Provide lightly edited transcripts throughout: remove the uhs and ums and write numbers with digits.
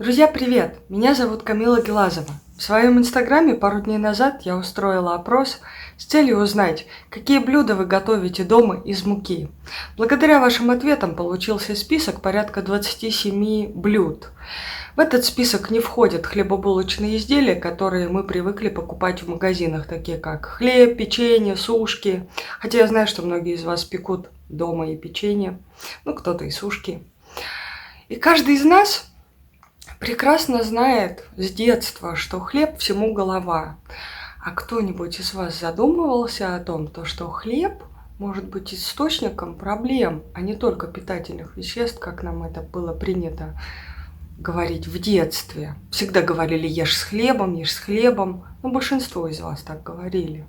Друзья, привет! Меня зовут Камила Гелазова. В своем инстаграме пару дней назад я устроила опрос с целью узнать, какие блюда вы готовите дома из муки. Благодаря вашим ответам получился список порядка 27 блюд. В этот список не входят хлебобулочные изделия, которые мы привыкли покупать в магазинах, такие как хлеб, печенье, сушки. Хотя я знаю, что многие из вас пекут дома и печенье, кто-то и сушки. И каждый из нас прекрасно знает с детства, что хлеб всему голова. А кто-нибудь из вас задумывался о том, что хлеб может быть источником проблем, а не только питательных веществ, как нам это было принято говорить в детстве. Всегда говорили ешь с хлебом, но большинство из вас так говорили.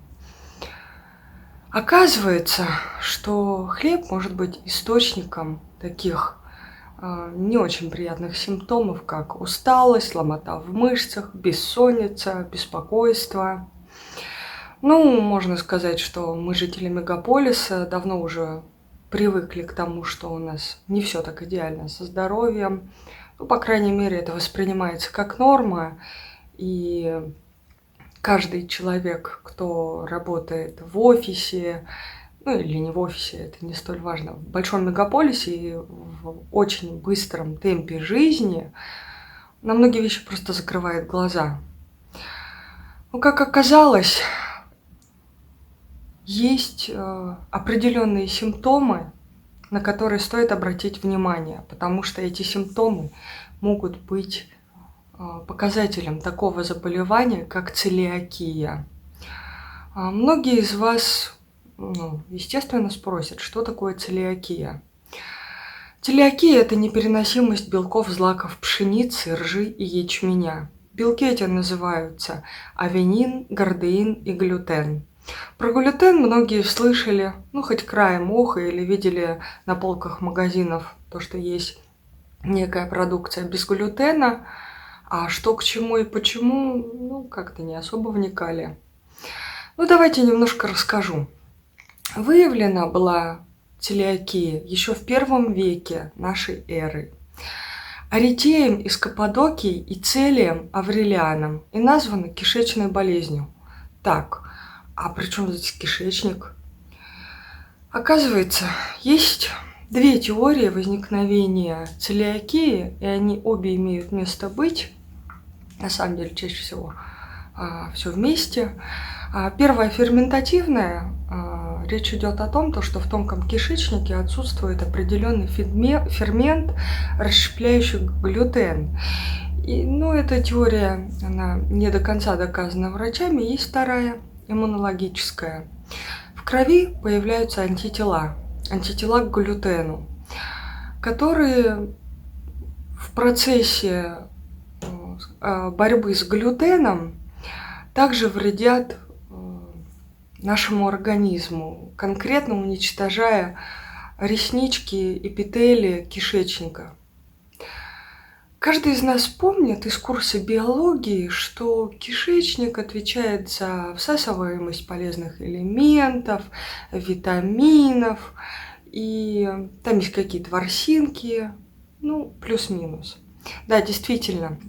Оказывается, что хлеб может быть источником таких не очень приятных симптомов, как усталость, ломота в мышцах, бессонница, беспокойство. Можно сказать, что мы, жители мегаполиса, давно уже привыкли к тому, что у нас не все так идеально со здоровьем. По крайней мере, это воспринимается как норма, и каждый человек, кто работает в офисе, или не в офисе, это не столь важно, в большом мегаполисе и в очень быстром темпе жизни на многие вещи просто закрывает глаза. Как оказалось, есть определенные симптомы, на которые стоит обратить внимание, потому что эти симптомы могут быть показателем такого заболевания, как целиакия. Многие из вас естественно, спросят, что такое целиакия. Целиакия – это непереносимость белков злаков пшеницы, ржи и ячменя. Белки эти называются авенин, гордеин и глютен. Про глютен многие слышали, хоть краем уха, или видели на полках магазинов то, что есть некая продукция без глютена, а что к чему и почему, как-то не особо вникали. Давайте немножко расскажу. Выявлена была целиакия еще в первом веке нашей эры Аретеем из Каппадокии и Целием Аврелианом и названа кишечной болезнью. Так, а при чем здесь кишечник? Оказывается, есть две теории возникновения целиакии, и они обе имеют место быть. На самом деле, чаще всего все вместе. Первая ферментативная. Речь идет о том, что в тонком кишечнике отсутствует определенный фермент, расщепляющий глютен. Эта теория, она не до конца доказана врачами. Есть вторая, иммунологическая. В крови появляются антитела к глютену, которые в процессе борьбы с глютеном также вредят нашему организму, конкретно уничтожая реснички, эпителии кишечника. Каждый из нас помнит из курса биологии, что кишечник отвечает за всасываемость полезных элементов, витаминов, и там есть какие-то ворсинки, плюс-минус. Да, действительно,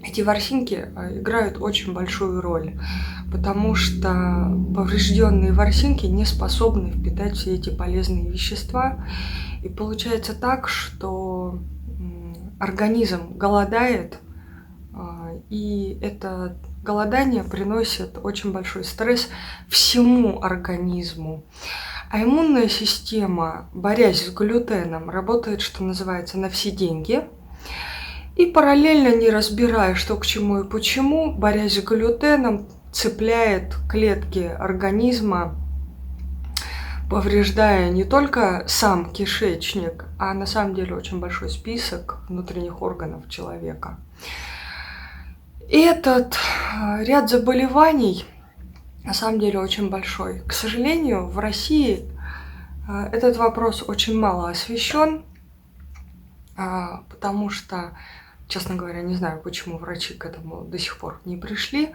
эти ворсинки играют очень большую роль, потому что поврежденные ворсинки не способны впитать все эти полезные вещества. И получается так, что организм голодает, и это голодание приносит очень большой стресс всему организму. А иммунная система, борясь с глютеном, работает, что называется, на все деньги. И параллельно, не разбирая, что к чему и почему, борясь с глютеном, цепляет клетки организма, повреждая не только сам кишечник, а на самом деле очень большой список внутренних органов человека. И этот ряд заболеваний на самом деле очень большой. К сожалению, в России этот вопрос очень мало освещен, потому что, честно говоря, не знаю, почему врачи к этому до сих пор не пришли,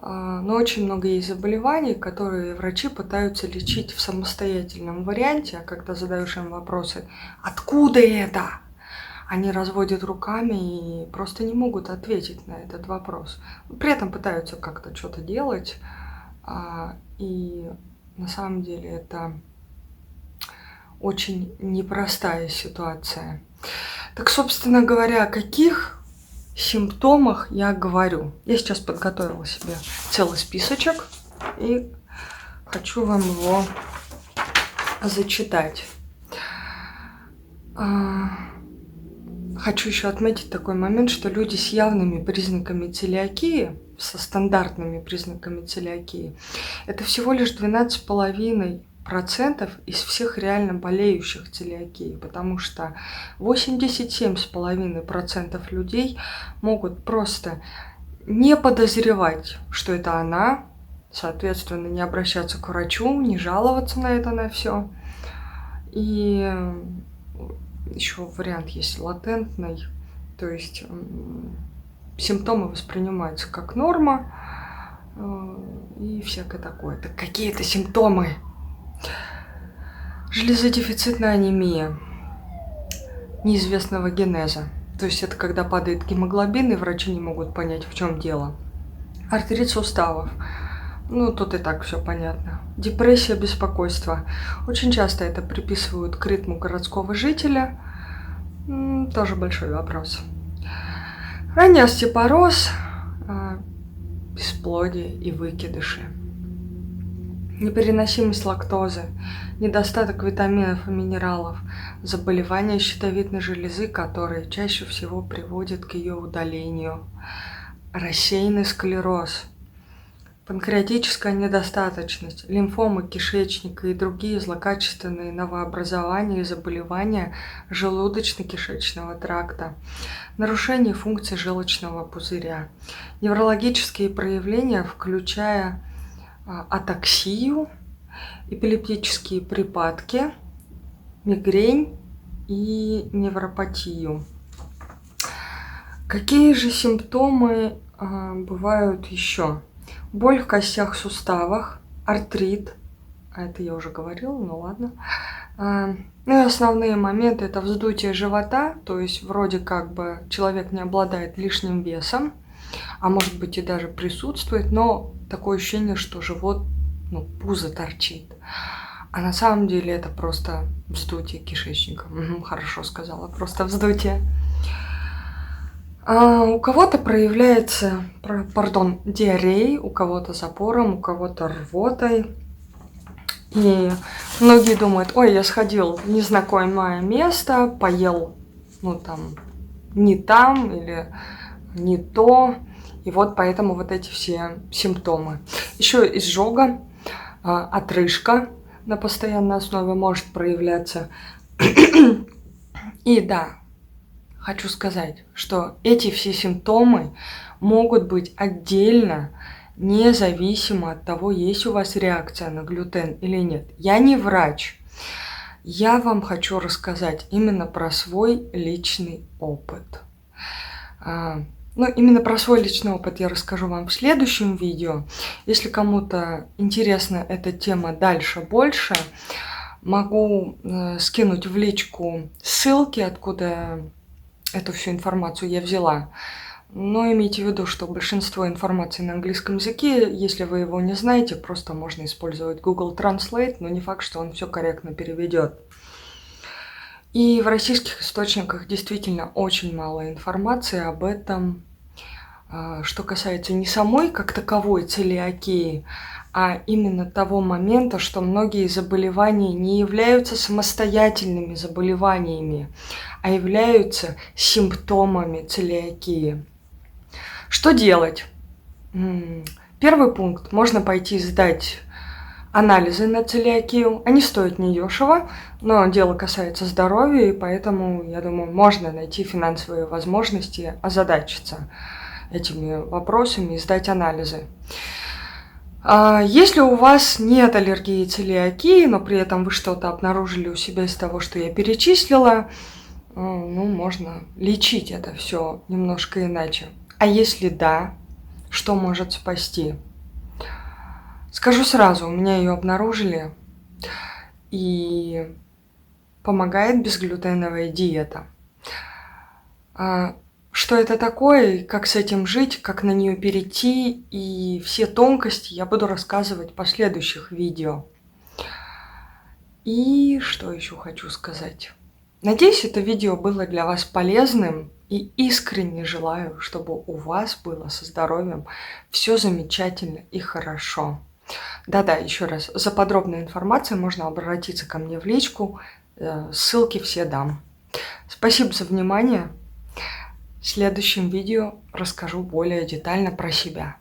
но очень много есть заболеваний, которые врачи пытаются лечить в самостоятельном варианте, а когда задаешь им вопросы, откуда это, они разводят руками и просто не могут ответить на этот вопрос. При этом пытаются как-то что-то делать, и на самом деле это очень непростая ситуация. Так, собственно говоря, о каких симптомах я говорю? Я сейчас подготовила себе целый списочек и хочу вам его зачитать. Хочу еще отметить такой момент, что люди с явными признаками целиакии, со стандартными признаками целиакии, это всего лишь 12,5% из всех реально болеющих целиакией, потому что 87,5% людей могут просто не подозревать, что это она, соответственно, не обращаться к врачу, не жаловаться на это, на все. И еще вариант есть латентный, то есть симптомы воспринимаются как норма и всякое такое. Так какие это симптомы? Железодефицитная анемия неизвестного генеза. То есть это когда падает гемоглобин, и врачи не могут понять, в чем дело. Артрит суставов. Ну, тут и так все понятно. Депрессия, беспокойство. Очень часто это приписывают к ритму городского жителя. Тоже большой вопрос. Ранний остеопороз, бесплодие и выкидыши. Непереносимость лактозы, недостаток витаминов и минералов, заболевания щитовидной железы, которые чаще всего приводят к ее удалению, рассеянный склероз, панкреатическая недостаточность, лимфомы кишечника и другие злокачественные новообразования и заболевания желудочно-кишечного тракта, нарушение функции желчного пузыря, неврологические проявления, включая атаксию, эпилептические припадки, мигрень и невропатию. Какие же симптомы бывают еще? Боль в костях, суставах, артрит, это я уже говорила, ну ладно. Ну и основные моменты — это вздутие живота, то есть вроде как бы человек не обладает лишним весом, а может быть и даже присутствует, но такое ощущение, что живот, пузо торчит. А на самом деле это просто вздутие кишечника. Хорошо сказала, просто вздутие. У кого-то проявляется, диареей, у кого-то запором, у кого-то рвотой. И многие думают: ой, я сходил в незнакомое место, поел, не там или не то. И вот поэтому вот эти все симптомы. Еще изжога, отрыжка на постоянной основе может проявляться. И да, хочу сказать, что эти все симптомы могут быть отдельно, независимо от того, есть у вас реакция на глютен или нет. Я не врач. Я вам хочу рассказать именно про свой личный опыт. Именно про свой личный опыт я расскажу вам в следующем видео. Если кому-то интересна эта тема дальше, больше, могу скинуть в личку ссылки, откуда эту всю информацию я взяла. Но имейте в виду, что большинство информации на английском языке, если вы его не знаете, просто можно использовать Google Translate, но не факт, что он все корректно переведет. И в российских источниках действительно очень мало информации об этом, что касается не самой как таковой целиакии, а именно того момента, что многие заболевания не являются самостоятельными заболеваниями, а являются симптомами целиакии. Что делать? Первый пункт. Можно пойти сдать анализы на целиакию. Они стоят недешево, но дело касается здоровья, и поэтому, я думаю, можно найти финансовые возможности озадачиться этими вопросами и сдать анализы. Если у вас нет аллергии и целиакии, но при этом вы что-то обнаружили у себя из того, что я перечислила, можно лечить это все немножко иначе. А если да, что может спасти? Скажу сразу, у меня ее обнаружили, и помогает безглютеновая диета. Что это такое, и как с этим жить, как на нее перейти, и все тонкости я буду рассказывать в последующих видео. И что еще хочу сказать? Надеюсь, это видео было для вас полезным, и искренне желаю, чтобы у вас было со здоровьем все замечательно и хорошо. Да-да, еще раз, за подробной информацией можно обратиться ко мне в личку, ссылки все дам. Спасибо за внимание. В следующем видео расскажу более детально про себя.